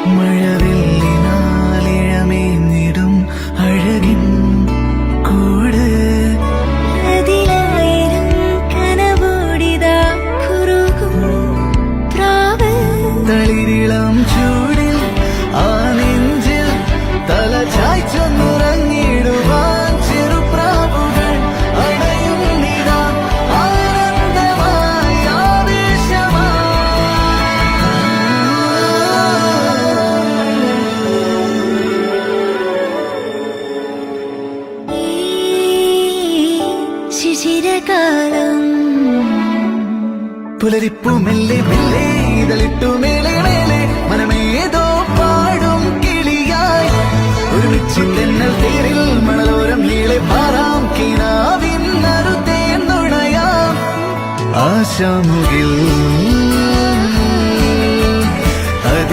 മഴവില്ലിനാലിഴമേഞ്ഞിടും അഴകിൻ കൂട് അതിലായിരം കനവോടിതാ കുറുകും പ്രാവ് തളിരിളം ചൂടിൽ ആ നെഞ്ചിൽ തല ചായ്ച്ചൊന്നുറങ്ങിടുവാൻ ചെറുപ്രാവുകൾ അടയുന്നിതാ ആനന്ദമായി ഈ ശിശിരകാലം പുലരിപ്പു മെല്ലെ മെല്ലെ ഇതളിട്ടു മേലെ മേലെ മനമേതോ പാടും കിളിയായി ഒരുമിച്ച് തെന്നൽ തേരിൽ മണലോരം നീളെ പാറാം കിനാവിൻ നറുതേൻ നുണയാം ആശാമുകിൽ